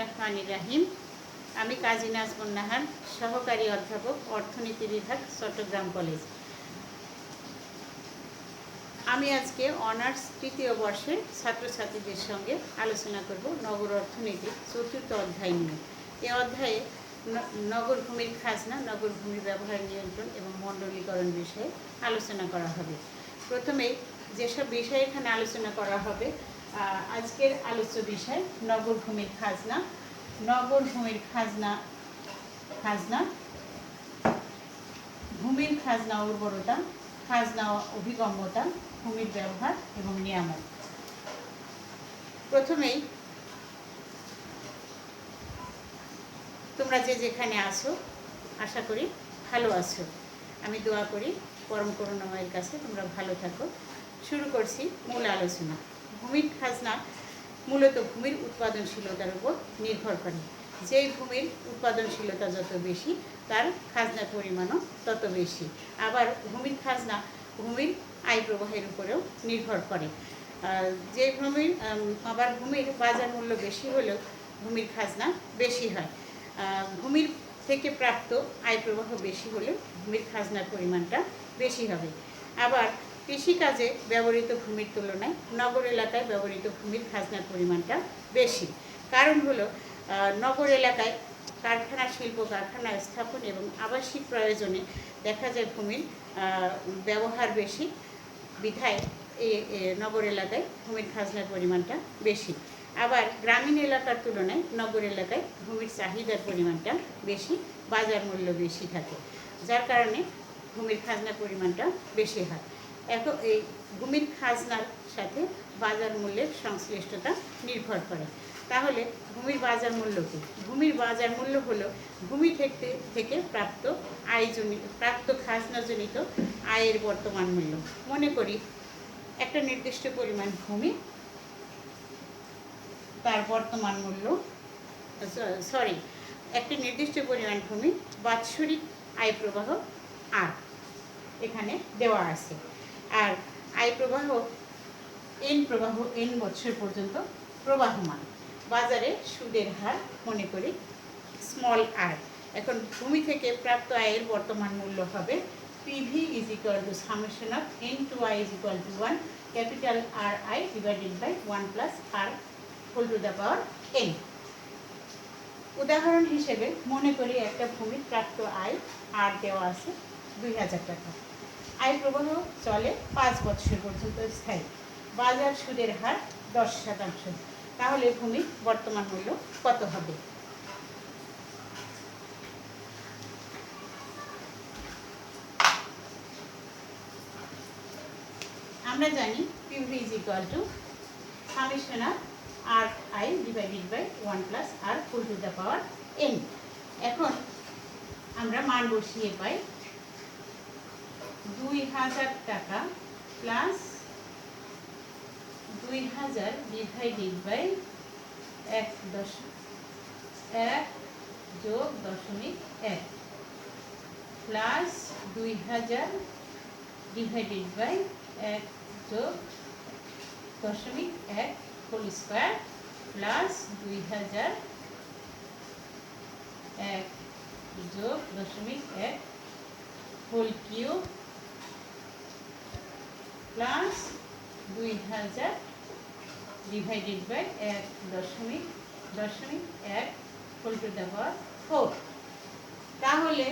রহমানির রহিম। আমি কাজী নাজমুন নাহার, সহকারী অধ্যাপক, অর্থনীতি বিভাগ, চট্টগ্রাম কলেজ। আমি আজকে অনার্স তৃতীয় বর্ষের ছাত্রছাত্রীদের সঙ্গে আলোচনা করব নগর অর্থনীতির চতুর্থ অধ্যায় নিয়ে। এই অধ্যায়ে নগর ভূমির খাজনা, নগর ভূমির ব্যবহার নিয়ন্ত্রণ এবং মণ্ডলীকরণ বিষয়ে আলোচনা করা হবে। প্রথমে যেসব বিষয় এখানে আলোচনা করা হবে, আজকের আলোচ্য বিষয় নগর ভূমির খাজনা। নগর ভূমির খাজনা, ভূমির খাজনা উর্বরতা, খাজনা অভিগম্যতা, ভূমির ব্যবহার এবং নিয়ামক। প্রথমেই তোমরা যে যেখানে আছো, আশা করি ভালো আছো। আমি দোয়া করি পরম করুণাময়ের কাছে তোমরা ভালো থাকো। শুরু করছি মূল আলোচনা। ভূমির খাজনা মূলত ভূমির উৎপাদনশীলতার উপর নির্ভর করে। যেই ভূমির উৎপাদনশীলতা যত বেশি, তার খাজনার পরিমাণও তত বেশি। আবার ভূমির খাজনা ভূমির আয় প্রবাহের উপরেও নির্ভর করে। যে ভূমির বাজার মূল্য বেশি হলেও ভূমির খাজনা বেশি হয়। ভূমির থেকে প্রাপ্ত আয় প্রবাহ বেশি হলে ভূমির খাজনার পরিমাণটা বেশি হবে। আবার কৃষিকাজে ব্যবহৃত ভূমির তুলনায় নগর এলাকায় ব্যবহৃত ভূমির খাজনার পরিমাণটা বেশি। কারণ হলো, নগর এলাকায় কারখানা, শিল্প কারখানা স্থাপন এবং আবাসিক প্রয়োজনে দেখা যায় ভূমির ব্যবহার বেশি, বিধায় এই নগর এলাকায় ভূমির খাজনার পরিমাণটা বেশি। আবার গ্রামীণ এলাকার তুলনায় নগর এলাকায় ভূমির চাহিদার পরিমাণটা বেশি, বাজার মূল্য বেশি থাকে, যার কারণে ভূমির খাজনার পরিমাণটা বেশি হয়। এখন এই ভূমির খাজনার সাথে বাজার মূল্যের সংশ্লিষ্টতা নির্ভর করে। তাহলে ভূমির বাজার মূল্য কী? ভূমির বাজার মূল্য হলো ভূমি থেকে প্রাপ্ত খাজনাজনিত আয়ের বর্তমান মূল্য। মনে করি একটা নির্দিষ্ট পরিমাণ ভূমি, তার বর্তমান মূল্য একটি নির্দিষ্ট পরিমাণ ভূমি বাৎসরিক আয় প্রবাহ এখানে দেওয়া আছে। আর আয় প্রবাহ এন বছর পর্যন্ত প্রবাহমান। বাজারে সুদের হার মনে করি স্মল আর। এখন ভূমি থেকে প্রাপ্ত আয়ের বর্তমান মূল্য হবে PV = summation of N to I = 1 capital RI divided by 1 plus R whole to the power N। উদাহরণ হিসেবে মনে করি একটা ভূমির প্রাপ্ত আয় আর দেওয়া আছে 2000 টাকা। আয় প্রবাহ চলে 5 বছর পর্যন্ত স্থায়ী। বাজার সুদের হার 10%। তাহলে ভূমির বর্তমান মূল্য কত হবে? আমরা জানি PV = summation of RI divided by 1 plus R whole to the power N। এখন আমরা মান বসিয়ে পাই 2000 টাকা প্লাস 2000 ডিভাইডেড বাই 1 যোগ 0.1 প্লাস 2000 ডিভাইডেড বাই 1 যোগ 0.1 হোল স্কয়ার প্লাস 2000 1 যোগ 0.1 whole cube plus 2000 divided by 1.1 whole to the power 4। তাহলে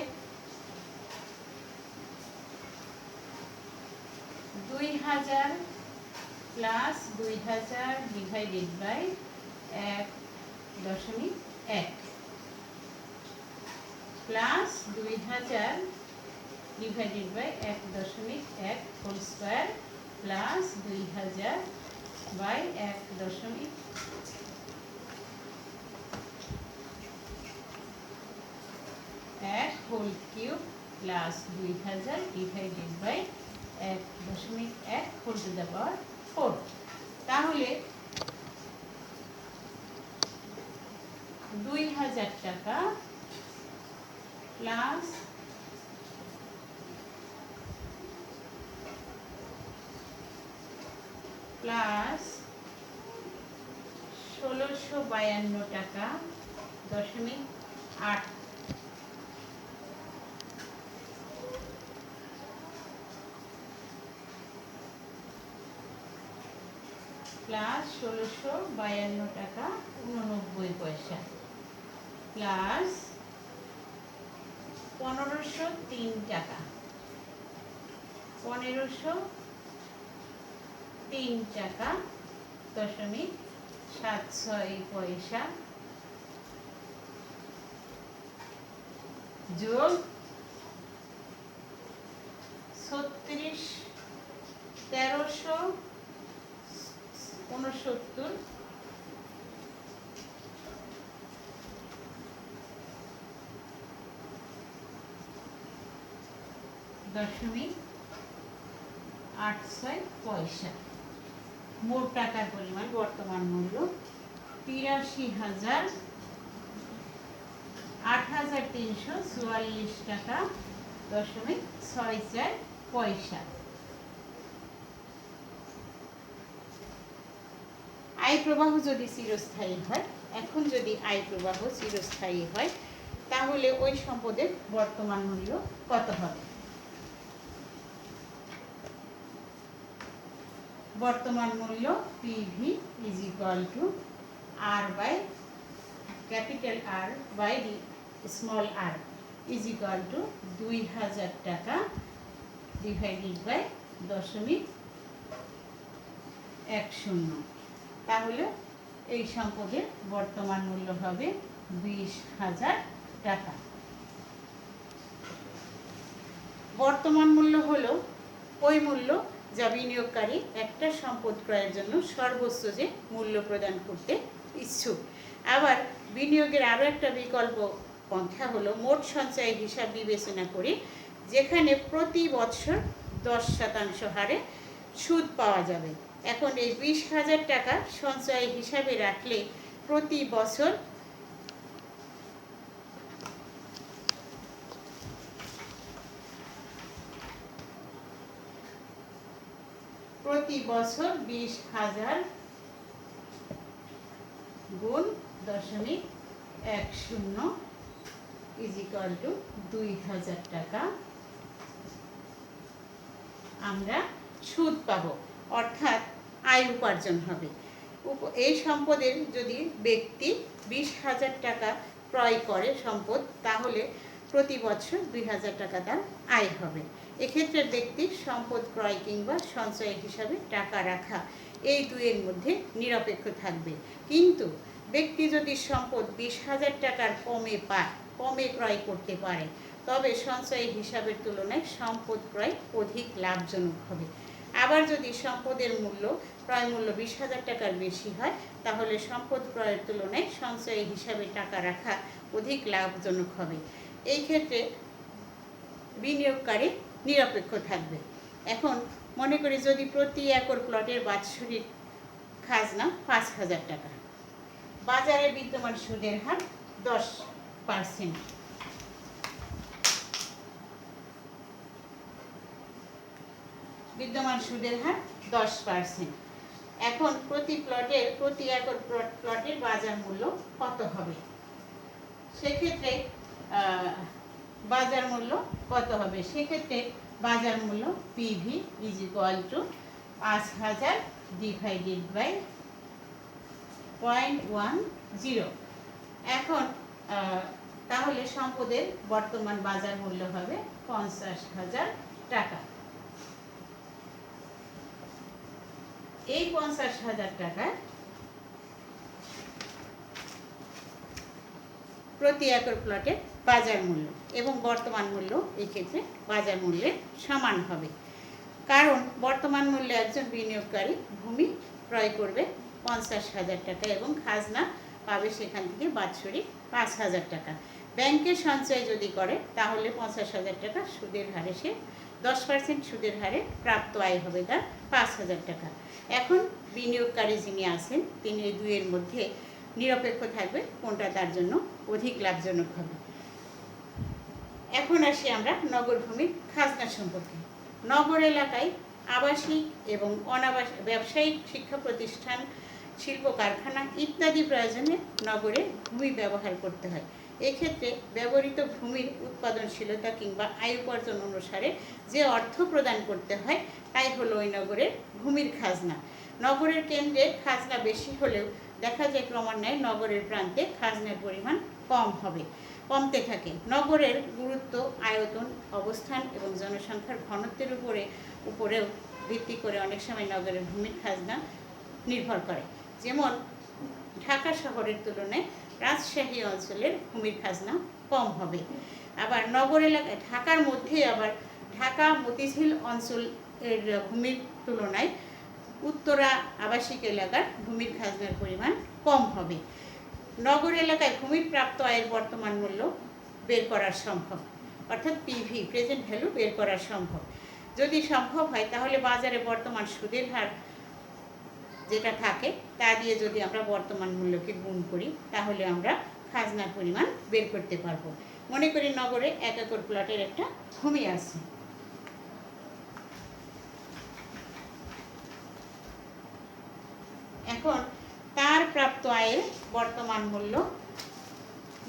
2000 plus 2000 divided by 1.1 plus 2000 divided by 1.1 whole square plus 2000 by 1.1 whole cube plus 2000 divided by 1.1 whole to the power 4। তাহলে 2000 টাকা plus 1600 1652 টাকা 0.8 plus 1652 টাকা 89 পয়সা plus 1503 টাকা 1503 টাকা 0.76 পয়সা যোগ 1369 0.86 পয়সা। মোট টাকার পরিমাণ বর্তমান মূল্য 83,008,344 টাকা 0.64 পয়সা। আয় প্রবাহ যদি চিরস্থায়ী হয়, এখন যদি আয় প্রবাহ চিরস্থায়ী হয় তাহলে ওই সম্পদের বর্তমান মূল্য কত হবে? বর্তমান মূল্য PV is equal to R by capital R by small R is equal to 2000 টাকা ডিভাইডেড বাই 0.10। তাহলে এই সম্পদের বর্তমান মূল্য হবে 20,000 টাকা। বর্তমান মূল্য হলো ওই মূল্য যা বিনিয়োগকারী একটা সম্পদ ক্রয়ের জন্য সর্বোচ্চ যে মূল্য প্রদান করতে ইচ্ছুক। আবার বিনিয়োগের আরও একটা বিকল্প পন্থা হলো মোট সঞ্চয় হিসাব বিবেচনা করে, যেখানে প্রতি বছর 10% হারে সুদ পাওয়া যাবে। এখন এই 20,000 টাকা সঞ্চয় হিসাবে রাখলে প্রতি বছর প্রতি বছর 20,000 গুণ 0.10 ইজ ইকুয়াল টু 2000 টাকা আমরা সুদ পাবো, অর্থাৎ আয় উপার্জন হবে। এই সম্পদের যদি ব্যক্তি 20,000 টাকা ক্রয় করে সম্পদ, তাহলে প্রতি বছর 2000 টাকা তার আয় হবে। এক্ষেত্রে ব্যক্তি সম্পদ ক্রয় কিংবা সঞ্চয় হিসাবে টাকা রাখা এই দুইয়ের মধ্যে নিরপেক্ষ থাকবে। কিন্তু ব্যক্তি যদি সম্পদ 20,000 টাকার কমে ক্রয় করতে পারে, তবে সঞ্চয় হিসাবের তুলনায় সম্পদ ক্রয় অধিক লাভজনক হবে। আবার যদি সম্পদের ক্রয় মূল্য 20,000 টাকার বেশি হয়, তাহলে সম্পদ ক্রয়ের তুলনায় সঞ্চয় হিসাবে টাকা রাখা অধিক লাভজনক হবে। এই ক্ষেত্রে বিনিয়োগকারী নিরপেক্ষ থাকবে। এখন মনে করি যদি প্রতি একর প্লটের বাৎসরিক খাজনা 5,000 টাকা, বাজারে বিদ্যমান সুদের হার 10%, বিদ্যমান সুদের হার 10%। এখন প্রতি একর প্লটের বাজার মূল্য কত হবে? সেক্ষেত্রে বাজার মূল্য PV is equal to 5,000 divided by 0.10। এখন তাহলে সম্পদের বর্তমান বাজার মূল্য হবে 50,000 টাকা। এই 50,000 টাকা প্রতি একর প্লটের বাজার মূল্য এবং বর্তমান মূল্য এই ক্ষেত্রে বাজার মূল্যের সমান হবে, কারণ বর্তমান মূল্যে একজন বিনিয়োগকারী ভূমি ক্রয় করবে 50,000 টাকা এবং খাজনা পাবে সেখান থেকে বাৎসরিক 5,000 টাকা। ব্যাংকে সঞ্চয় যদি করে তাহলে 50,000 টাকা সুদের হারে 10% সুদের হারে প্রাপ্ত আয় হবে তার 5,000 টাকা। এখন বিনিয়োগকারী যিনি আছেন তিনি এই দুইয়ের মধ্যে নিরপেক্ষ থাকবে কোনটা তার জন্য অধিক লাভজনক হবে। এখন আসি আমরা নগর ভূমির খাজনা সম্পর্কে। নগর এলাকায় আবাসিক এবং অনাবাসিক ব্যবসায়িক শিক্ষা প্রতিষ্ঠান শিল্প কারখানা ইত্যাদি প্রয়োজনে নগরে ভূমি ব্যবহার করতে হয়। এক্ষেত্রে ব্যবহৃত ভূমির উৎপাদনশীলতা কিংবা আয় উপার্জন অনুসারে যে অর্থ প্রদান করতে হয় তাই হলো ওই নগরের ভূমির খাজনা। নগরের কেন্দ্রে খাজনা বেশি হলেও দেখা যায় ক্রমান্বয়ে নগরের প্রান্তে খাজনার পরিমাণ কমতে থাকে। নগরের গুরুত্ব আয়তন, অবস্থান এবং জনসংখ্যার ঘনত্বের উপরেও ভিত্তি করে অনেক সময় নগরের ভূমির খাজনা নির্ভর করে। যেমন ঢাকা শহরের তুলনায় রাজশাহী অঞ্চলের ভূমির খাজনা কম হবে। আবার নগর এলাকায় ঢাকার মধ্যে আবার ঢাকা মতিঝিল অঞ্চলের ভূমির তুলনায় উত্তরা আবাসিক এলাকার ভূমির খাজনার পরিমাণ কম হবে। নগর এলাকায় ভূমির প্রাপ্ত আয়ের বর্তমান মূল্য বের করা সম্ভব, অর্থাৎ পিভি প্রেজেন্ট ভ্যালু বের করা সম্ভব। যদি সম্ভব হয় তাহলে বাজারে বর্তমান সুদের হার যেটা থাকে তা দিয়ে যদি আমরা বর্তমান মূল্যকে গুণ করি তাহলে আমরা খাজনার পরিমাণ বের করতে পারবো। মনে করি নগরে 1 একর প্লটের একটা ভূমি আছে। এখন তার প্রাপ্ত আয়ের বর্তমান মূল্য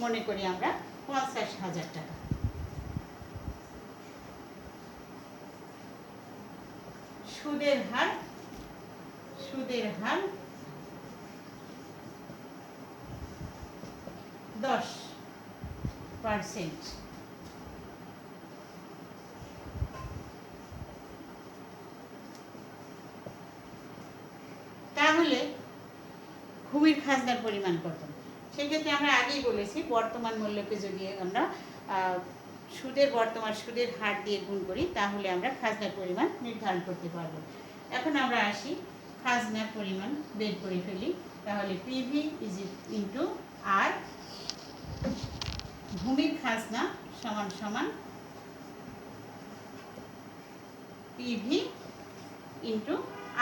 মনে করি আমরা 50,000 টাকা। সুদের হার 10%। তাহলে ভূমির খাজনার পরিমাণ কত? সেক্ষেত্রে আমরা আগেই বলেছি বর্তমান মূল্যকে যদি আমরা সুদের হার দিয়ে গুণ করি তাহলে আমরা খাজনার পরিমাণ নির্ধারণ করতে পারবো। এখন আমরা আসি খাজনার পরিমাণ বের করে ফেলি। তাহলে পিভি ইন্টু আর, ভূমির খাজনা সমান সমান পিভি ইন্টু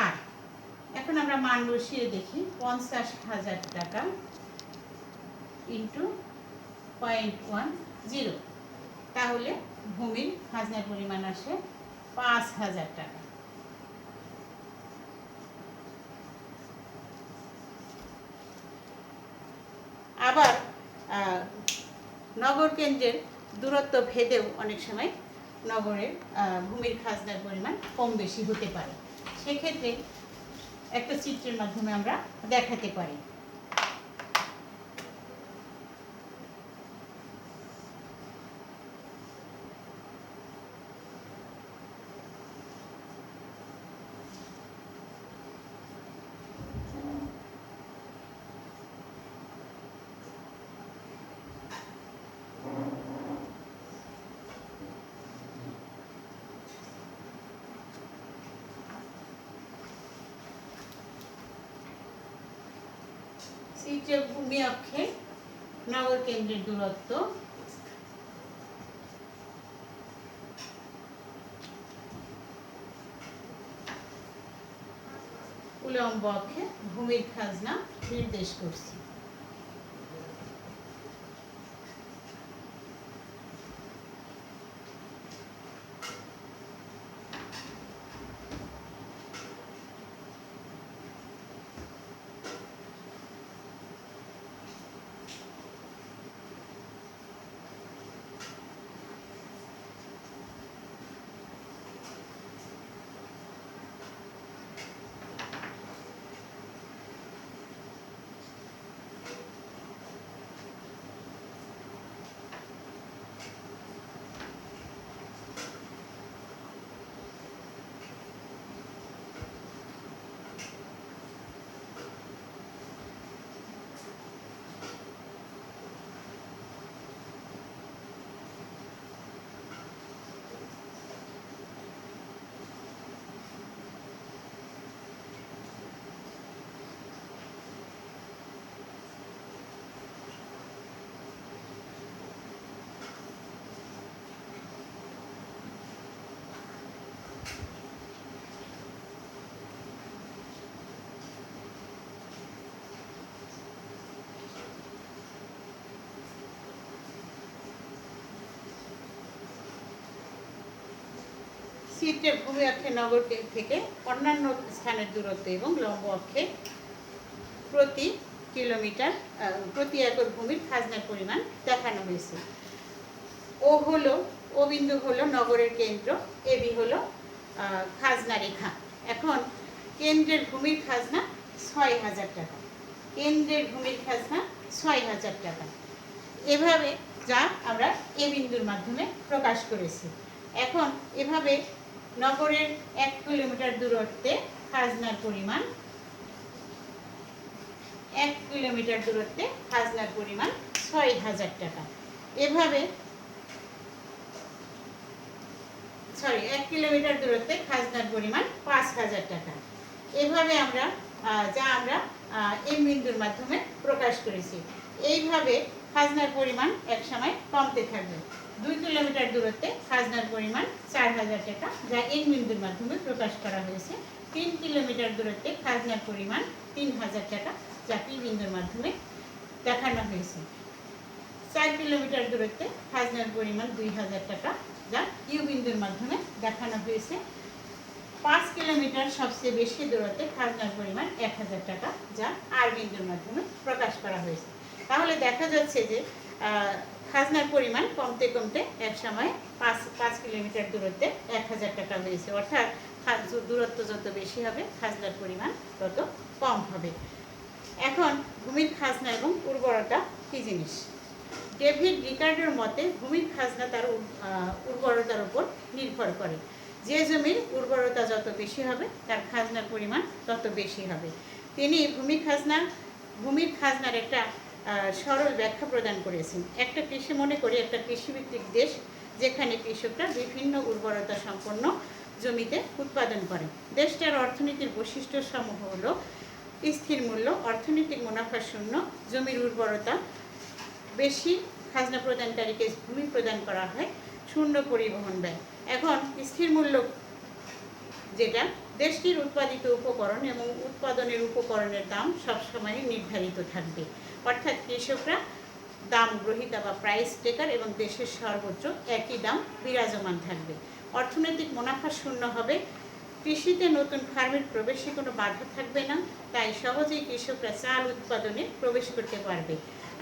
আর। এখন আমরা মান বসিয়ে দেখি 50,000 টাকা ইন্টু 0.10, তাহলে ভূমির খাজনার পরিমাণ আসে 5,000 টাকা। আবার নগর কেন্দ্রের দূরত্ব ভেদেও অনেক সময় নগরের ভূমির খাজনার পরিমাণ কম বেশি হতে পারে। সেক্ষেত্রে একটা চিত্রের মাধ্যমে আমরা দেখাতে পারি। চিত্রের ভূমি অক্ষে নগর কেন্দ্রের দূরত্ব, উল্লম্ব অক্ষে ভূমির খাজনা নির্দেশ করছি। চিত্রের ভূমি অক্ষে নগর থেকে অন্যান্য স্থানের দূরত্ব এবং লম্ব অক্ষে প্রতি কিলোমিটার প্রতি একর ভূমির খাজনার পরিমাণ দেখানো হয়েছে। ও বিন্দু হলো নগরের কেন্দ্র, এবি হলো খাজনা রেখা। এখন কেন্দ্রের ভূমির খাজনা ৬,০০০ টাকা, কেন্দ্রের ভূমির খাজনা ৬,০০০ টাকা। এভাবে যা আমরা এ বিন্দুর মাধ্যমে প্রকাশ করেছি। এখন এভাবে নগরের ১ কিলোমিটার দূরত্বে খাজনার পরিমাণ ১ কিলোমিটার দূরত্বে খাজনার পরিমাণ ৬,০০০ টাকা। এভাবে ১ কিলোমিটার দূরত্বে খাজনার পরিমাণ ৫,০০০ টাকা। এভাবে আমরা এম বিন্দুর মাধ্যমে প্রকাশ করেছি। এইভাবে খাজনার পরিমাণ একসময় কমতে থাকবে। ২ কিলোমিটার দূরত্বে খাজনার পরিমাণ ৪,০০০ টাকা, যা এন বিন্দুর মাধ্যমে প্রকাশ করা হয়েছে। ৩ কিলোমিটার দূরত্বে খাজনার পরিমাণ ৩,০০০ টাকা, যা পি বিন্দুর মাধ্যমে দেখানো হয়েছে। ৪ কিলোমিটার দূরত্বে খাজনার পরিমাণ ২,০০০ টাকা, যা ইউ বিন্দুর মাধ্যমে দেখানো হয়েছে। ৫ কিলোমিটার সবচেয়ে বেশি দূরত্বে খাজনার পরিমাণ ১,০০০ টাকা, যা আর বিন্দুর মাধ্যমে প্রকাশ করা হয়েছে। তাহলে দেখা যাচ্ছে যে খাজনার পরিমাণ কমতে কমতে এক সময় ৫ কিলোমিটার দূরত্বে ১,০০০ টাকা হয়েছে। অর্থাৎ দূরত্ব যত বেশি হবে খাজনার পরিমাণ তত কম হবে। এখন ভূমির খাজনা এবং উর্বরতা কী জিনিস? ডেভিড রিকার্ডোর মতে ভূমির খাজনা তার উর্বরতার উপর নির্ভর করে। যে জমির উর্বরতা যত বেশি হবে তার খাজনার পরিমাণ তত বেশি হবে। তিনি ভূমির খাজনার একটা সরল ব্যাখ্যা প্রদান করেছেন। একটা কৃষিভিত্তিক দেশ যেখানে কৃষকরা বিভিন্ন উর্বরতা সম্পন্ন জমিতে উৎপাদন করে। দেশটার অর্থনীতির বৈশিষ্ট্য সমূহ হলো স্থির মূল্য, অর্থনৈতিক মুনাফা শূন্য, জমির উর্বরতা বেশি, খাজনা প্রদানকারীকে ভূমি প্রদান করা হয়, শূন্য পরিবহন ব্যয়। এখন স্থির মূল্য যেটা, দেশটির উৎপাদিত উপকরণ এবং উৎপাদনের উপকরণের দাম সবসময় নির্ধারিত থাকবে। অর্থাৎ কৃষকরা দাম গ্রহীতা বা প্রাইস টেকার এবং দেশের সর্বোচ্চ একই দাম বিরাজমান থাকবে। অর্থনৈতিক মুনাফা শূন্য হবে, কৃষিতে নতুন ফার্মের প্রবেশে কোনো বাধা থাকবে না, তাই সহজেই কৃষকরা চাল উৎপাদনে প্রবেশ করতে পারবে।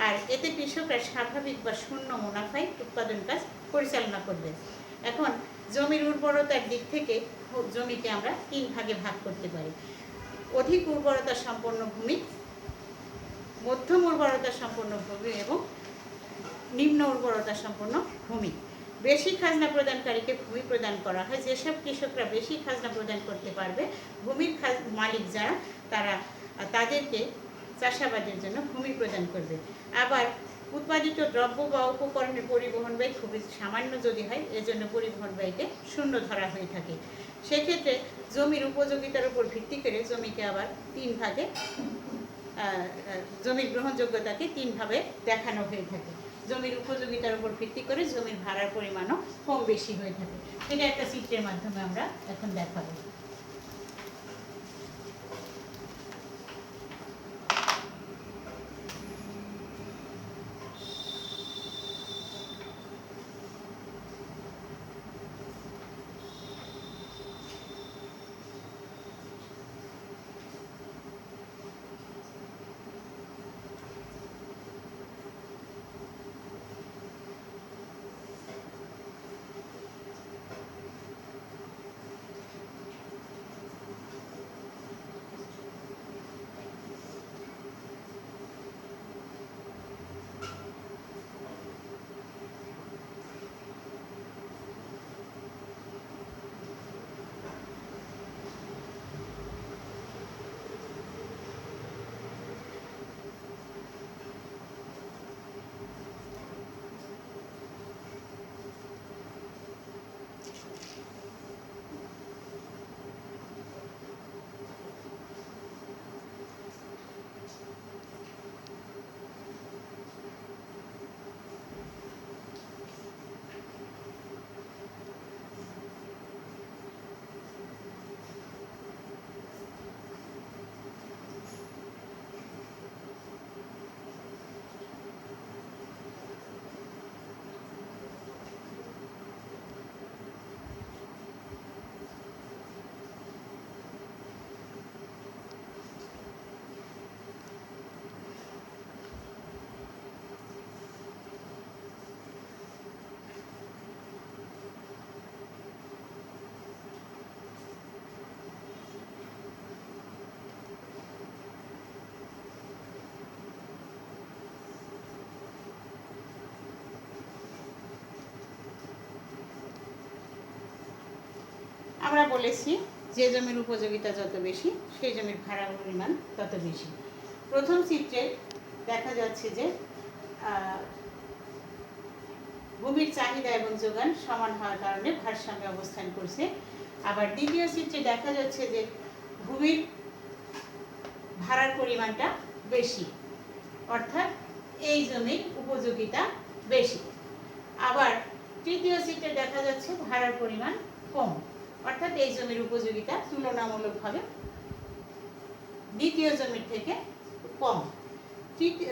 আর এতে কৃষকরা স্বাভাবিক বা শূন্য মুনাফায় উৎপাদন কাজ পরিচালনা করবে। এখন জমির উর্বরতার দিক থেকে জমিকে আমরা ৩ ভাগে ভাগ করতে পারি: অধিক উর্বরতা সম্পন্ন ভূমি, মধ্যম উর্বরতা সম্পন্ন ভূমি এবং নিম্ন উর্বরতা সম্পন্ন ভূমি। বেশি খাজনা প্রদানকারীকে ভূমি প্রদান করা হয়। যেসব কৃষকরা বেশি খাজনা প্রদান করতে পারবে, ভূমির মালিক যারা তাদেরকে চাষাবাদের জন্য ভূমি প্রদান করবে। আবার উৎপাদিত দ্রব্য বা উপকরণের পরিবহন ব্যয় খুবই সামান্য যদি হয়, এজন্য পরিবহন ব্যয়কে শূন্য ধরা হয়ে থাকে। সেক্ষেত্রে জমির উপযোগিতার উপর ভিত্তি করে জমিকে আবার ৩ ভাগে জমির গ্রহণযোগ্যতাকে ৩ ভাবে দেখানো হয়ে থাকে। জমির উপযোগিতার উপর ভিত্তি করে জমির ভাড়ার পরিমাণও কম বেশি হয়ে থাকে। এটা একটা চিত্রের মাধ্যমে আমরা এখন দেখাবো। আমরা বলেছি যে জমির উপযোগিতা যত বেশি সেই জমির ভাড়ার পরিমাণ তত বেশি। প্রথম চিত্রে দেখা যাচ্ছে যে ভূমির চাহিদা এবং যোগান সমান হওয়ার কারণে ভারসাম্যে অবস্থান করছে। আবার দ্বিতীয় চিত্রে দেখা যাচ্ছে যে ভূমির ভাড়ার পরিমাণটা বেশি, অর্থাৎ এই জমির উপযোগিতা বেশি। আবার তৃতীয় চিত্রে দেখা যাচ্ছে ভাড়ার পরিমাণ কম, অর্থাৎ এই জমির উপযোগিতা তুলনামূলকভাবে দ্বিতীয় জমির থেকে কম।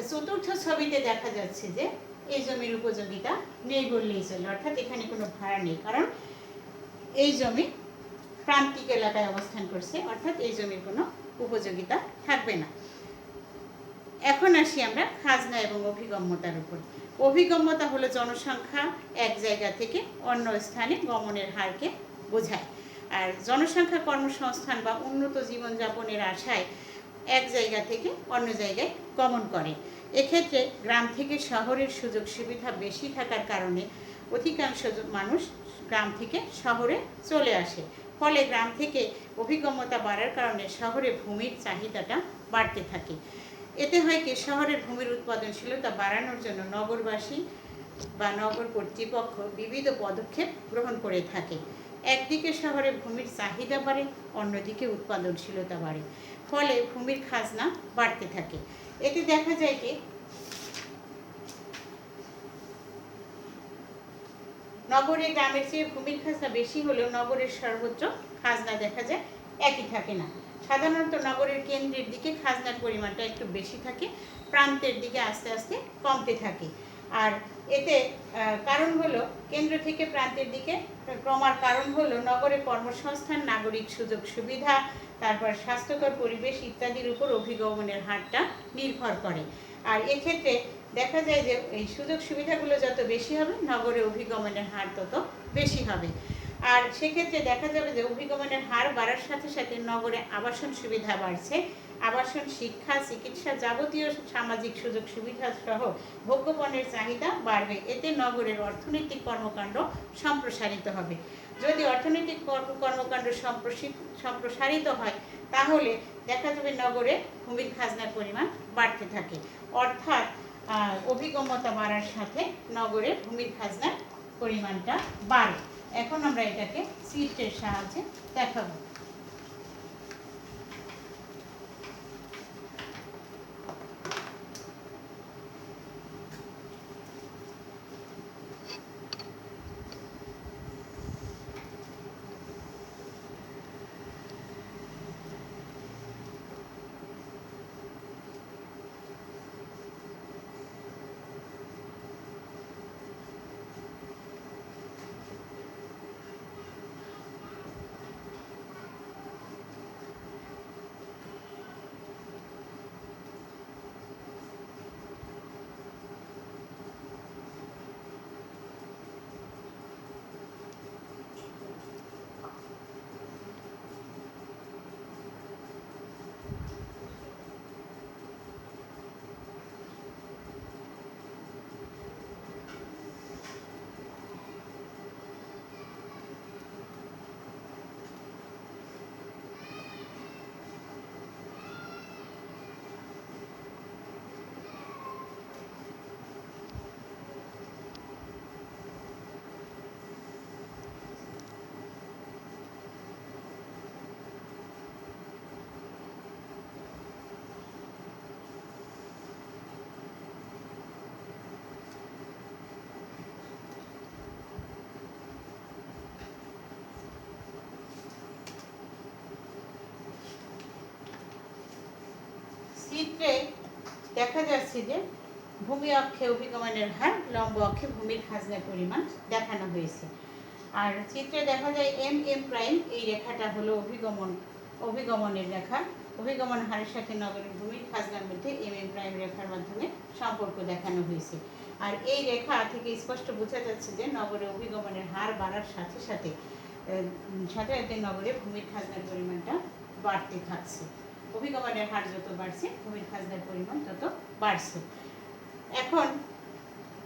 চতুর্থ ছবিতে দেখা যাচ্ছে যে এই জমির উপযোগিতা নেই বললেই চলে, অর্থাৎ এখানে কোনো ভাড়া নেই, কারণ এই জমি প্রান্তিক এলাকায় অবস্থান করছে, অর্থাৎ এই জমির কোনো উপযোগিতা থাকবে না। এখন আসি আমরা খাজনা এবং অভিগম্যতার উপর। অভিগম্যতা হলো জনসংখ্যা এক জায়গা থেকে অন্য স্থানে গমনের হারকে বোঝায়। আর জনসংখ্যা কর্মসংস্থান বা উন্নত জীবনযাপনের আশায় এক জায়গা থেকে অন্য জায়গায় গমন করে। এক্ষেত্রে গ্রাম থেকে শহরের সুযোগ সুবিধা বেশি থাকার কারণে অধিকাংশ মানুষ গ্রাম থেকে শহরে চলে আসে। ফলে গ্রাম থেকে অভিগম্যতা বাড়ার কারণে শহরে ভূমির চাহিদাটা বাড়তে থাকে। এতে হয় কি, শহরের ভূমির উৎপাদনশীলতা বাড়ানোর জন্য নগরবাসী বা নগর কর্তৃপক্ষ বিবিধ পদক্ষেপ গ্রহণ করে থাকে। একদিকে শহরে ভূমির চাহিদা বাড়ে, অন্যদিকে উৎপাদনশীলতা বাড়ে, ফলে ভূমির খাজনা বাড়তে থাকে। এতে দেখা যায় কি, নগরে গ্রামের চেয়ে ভূমির খাজনা বেশি হলেও নগরের সর্বোচ্চ খাজনা দেখা যায় একই থাকে না। সাধারণত নগরের কেন্দ্রের দিকে খাজনার পরিমাণটা একটু বেশি থাকে, প্রান্তের দিকে আস্তে আস্তে কমতে থাকে। আর এতে কারণ হলো, কেন্দ্র থেকে প্রান্তের দিকে কমার কারণ হলো নগরে কর্মসংস্থান, নাগরিক সুযোগ সুবিধা, তারপর স্বাস্থ্যকর পরিবেশ ইত্যাদির উপর অভিগমনের হারটা নির্ভর করে। আর এক্ষেত্রে দেখা যায় যে এই সুযোগ সুবিধাগুলো যত বেশি হবে, নগরে অভিগমনের হার তত বেশি হবে। আর সেক্ষেত্রে দেখা যাবে যে অভিগমনের হার বাড়ার সাথে সাথে নগরে আবাসন সুবিধা বাড়ছে। আবাসন, শিক্ষা, চিকিৎসা, যাবতীয় সামাজিক সুযোগ সুবিধা সহ ভোগ্যপণ্যের চাহিদা বাড়বে। এতে নগরের অর্থনৈতিক কর্মকাণ্ড সম্প্রসারিত হবে। যদি অর্থনৈতিক কর্মকাণ্ড সম্প্রসারিত হয়, তাহলে দেখা যাবে নগরে ভূমির খাজনার পরিমাণ বাড়তে থাকে, অর্থাৎ অভিগম্যতা বাড়ার সাথে নগরে ভূমির খাজনার পরিমাণটা বাড়ে। এখন আমরা এটাকে চিত্রের সাহায্যে দেখাবো। চিত্রে দেখা যাচ্ছে যে ভূমি অক্ষে অভিগমনের হার, লম্ব অক্ষে ভূমির খাজনার পরিমাণ দেখানো হয়েছে। আর চিত্রে দেখা যায় এম প্রাইম, এই রেখাটা হলো অভিগমনের রেখা। অভিগমন হারের সাথে নগরের ভূমির খাজনার মধ্যে এম প্রাইম রেখার মাধ্যমে সম্পর্ক দেখানো হয়েছে। আর এই রেখা থেকে স্পষ্ট বোঝা যাচ্ছে যে নগরে অভিগমনের হার বাড়ার সাথে সাথে নগরে ভূমির খাজনার পরিমাণটা বাড়তে থাকছে। অভিগমনের হার যত বাড়ছে, ভূমির খাজনার পরিমাণ তত বাড়ছে। এখন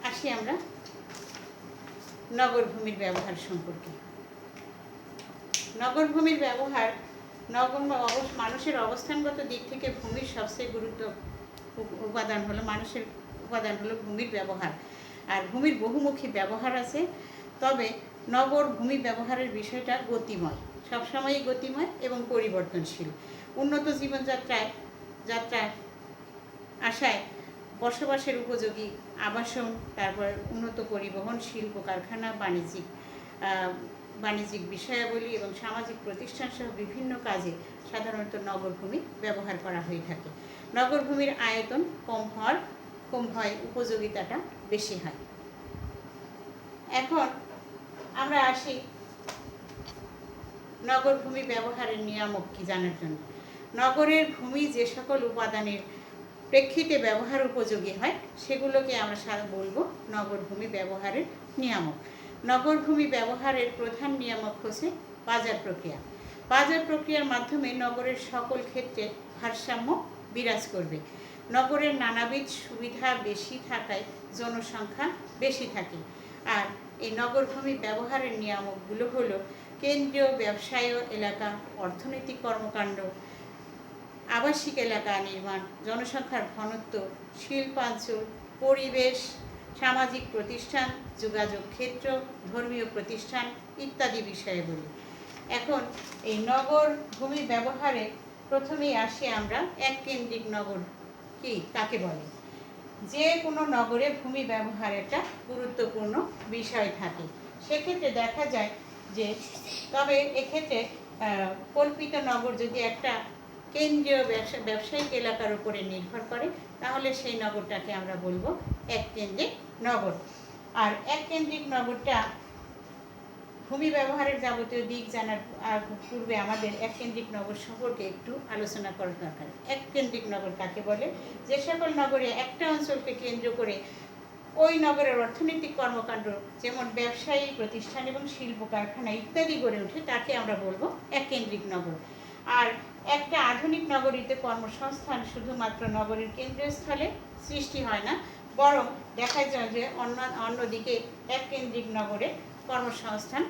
আসি আমরা নগর ভূমির ব্যবহার সম্পর্কে। নগরভূমির ব্যবহার মানুষের অবস্থানগত দিক থেকে ভূমির সবচেয়ে উপাদান হলো ভূমির ব্যবহার। আর ভূমির বহুমুখী ব্যবহার আছে, তবে নগর ভূমি ব্যবহারের বিষয়টা গতিময়, সবসময়ই গতিময় এবং পরিবর্তনশীল। উন্নত জীবনযাত্রায় আশায় বসবাসের উপযোগী আবাসন, তারপর উন্নত পরিবহন, শিল্প কারখানা, বাণিজ্যিক বিষয়াবলী এবং সামাজিক প্রতিষ্ঠান সহ বিভিন্ন কাজে সাধারণত নগরভূমি ব্যবহার করা হয়ে থাকে। নগরভূমির আয়তন কম হয়, উপযোগিতাটা বেশি হয়। এখন আমরা আসি নগরভূমি ব্যবহারের নিয়ামক কি জানার জন্য। নগরের ভূমি যে সকল উপাদানের প্রেক্ষিতে ব্যবহার উপযোগী হয় সেগুলোকে আমরা বলবো নগরভূমি ব্যবহারের নিয়ামক। নগরভূমি ব্যবহারের প্রধান নিয়ামক হচ্ছে বাজার প্রক্রিয়া। বাজার প্রক্রিয়ার মাধ্যমে নগরের সকল ক্ষেত্রে ভারসাম্য বিরাজ করবে। নগরের নানাবিধ সুবিধা বেশি থাকায় জনসংখ্যা বেশি থাকে। আর এই নগরভূমি ব্যবহারের নিয়ামকগুলো হলো কেন্দ্রীয় ব্যবসায়ী এলাকা, অর্থনৈতিক কর্মকাণ্ড, আবাসিক এলাকা নির্মাণ, জনসংখ্যার ঘনত্ব, শিল্পাঞ্চল, পরিবেশ, সামাজিক প্রতিষ্ঠান, যোগাযোগ ক্ষেত্র, ধর্মীয় প্রতিষ্ঠান ইত্যাদি বিষয়ে বলি। এখন এই নগর ভূমি ব্যবহারে প্রথমেই আসি আমরা এককেন্দ্রিক নগর কি কাকে বলে। যে কোনো নগরে ভূমি ব্যবহার একটা গুরুত্বপূর্ণ বিষয় থাকে। সেক্ষেত্রে দেখা যায় যে তবে এক্ষেত্রে কল্পিত নগর যদি একটা কেন্দ্রীয় ব্যবসায়িক এলাকার উপরে নির্ভর করে তাহলে সেই নগরটাকে আমরা বলবো এককেন্দ্রিক নগর। আর এককেন্দ্রিক নগরটা ভূমি ব্যবহারের যাবতীয় দিক জানার পূর্বে আমাদের এককেন্দ্রিক নগর সম্পর্কে একটু আলোচনা করার দরকার। এককেন্দ্রিক নগর কাকে বলে? যে সকল নগরে একটা অঞ্চলকে কেন্দ্র করে ওই নগরের অর্থনৈতিক কর্মকাণ্ড যেমন ব্যবসায়ী প্রতিষ্ঠান এবং শিল্প কারখানা ইত্যাদি গড়ে ওঠে তাকে আমরা বলবো এককেন্দ্রিক নগর। আর একটা আধুনিক নগরীতে কর্মসংস্থান শুধুমাত্র নগরীর কেন্দ্রস্থলে সৃষ্টি হয় না, বরং দেখা যায় যে অন্যদিকে এককেন্দ্রিক নগরে কর্মসংস্থান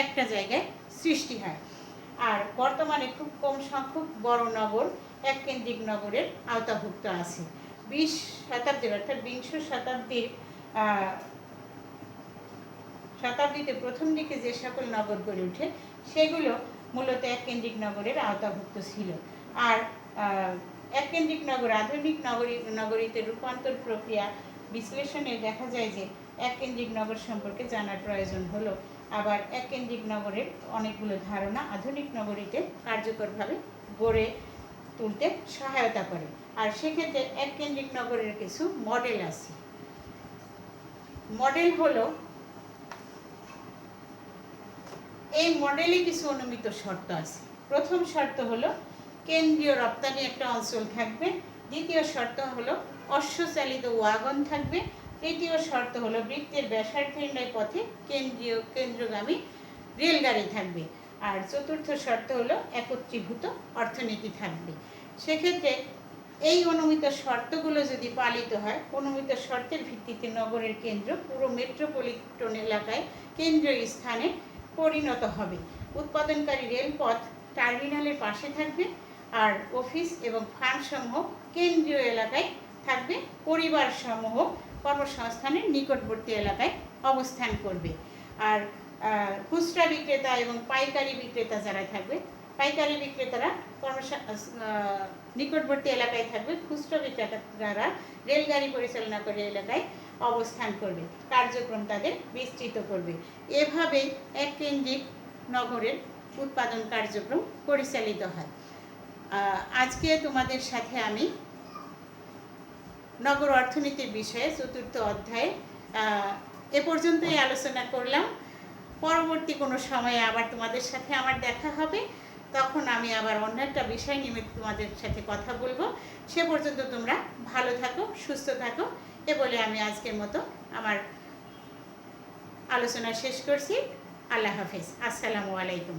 একটা জায়গায় সৃষ্টি হয়। আর বর্তমানে খুব কম সংখ্যক বড় নগর এককেন্দ্রিক নগরের আওতাভুক্ত আছে। 20 শতাব্দীর অর্থাৎ বিংশ শতাব্দীতে প্রথম দিকে যে সকল নগর গড়ে ওঠে সেগুলো মূলত এককেন্দ্রিক নগরের আওতাভুক্ত ছিল। আর এককেন্দ্রিক নগর আধুনিক নগরীতে রূপান্তর প্রক্রিয়া বিশ্লেষণে দেখা যায় যে এককেন্দ্রিক নগর সম্পর্কে জানার প্রয়োজন হলো। আবার এককেন্দ্রিক নগরের অনেকগুলো ধারণা আধুনিক নগরীতে কার্যকরভাবে গড়ে তুলতে সহায়তা করে। আর সেক্ষেত্রে এককেন্দ্রিক নগরের কিছু মডেল আছে। মডেল হলো, এই মডেলে কিছু অনুমিত শর্ত আছে। প্রথম শর্ত হলো কেন্দ্রীয় রপ্তানি একটা অঞ্চল থাকবে। দ্বিতীয় শর্ত হলো অশ্বচালিত ওয়াগন থাকবে। তৃতীয় শর্ত হলো বৃত্তের ব্যাসার্ধের পথে কেন্দ্রগামী রেলগাড়ি থাকবে। আর চতুর্থ শর্ত হলো একত্রীভূত অর্থনীতি থাকবে। সেক্ষেত্রে এই অনুমিত শর্তগুলো যদি পালিত হয়, অনুমিত শর্তের ভিত্তিতে নগরের কেন্দ্র পুরো মেট্রোপলিটন এলাকায় কেন্দ্রীয় স্থানে পরিণত হবে। উৎপাদনকারী রেলপথ টার্মিনালের পাশে থাকবে। আর অফিস এবং ফার্মসমূহ কেন্দ্রীয় এলাকায় থাকবে। পরিবারসমূহ কর্মসংস্থানের নিকটবর্তী এলাকায় অবস্থান করবে। আর খুচরা বিক্রেতা এবং পাইকারি বিক্রেতা যারা থাকবে, পাইকারি বিক্রেতারা নিকটবর্তী এলাকায় থাকবে। খুচরা বিক্রেতারা রেলগাড়ি পরিচালনা করে এলাকায় অবস্থান করবে, কার্যক্রম তাদের বিস্তৃত করবে। এভাবে এককেন্দ্রিক নগরের উৎপাদন কার্যক্রম পরিচালিত হয়। আজকে তোমাদের সাথে আমি নগর অর্থনীতির বিষয়ে 4th অধ্যায়ে এ পর্যন্তই আলোচনা করলাম। পরবর্তী কোনো সময়ে আবার তোমাদের সাথে আমার দেখা হবে, তখন আমি আবার অন্য একটা বিষয় নিয়ে তোমাদের সাথে কথা বলবো। সে পর্যন্ত তোমরা ভালো থাকো, সুস্থ থাকো। এ বলে আমি আজকের মতো আমার আলোচনা শেষ করছি। আল্লাহ হাফেজ। আসসালামু আলাইকুম।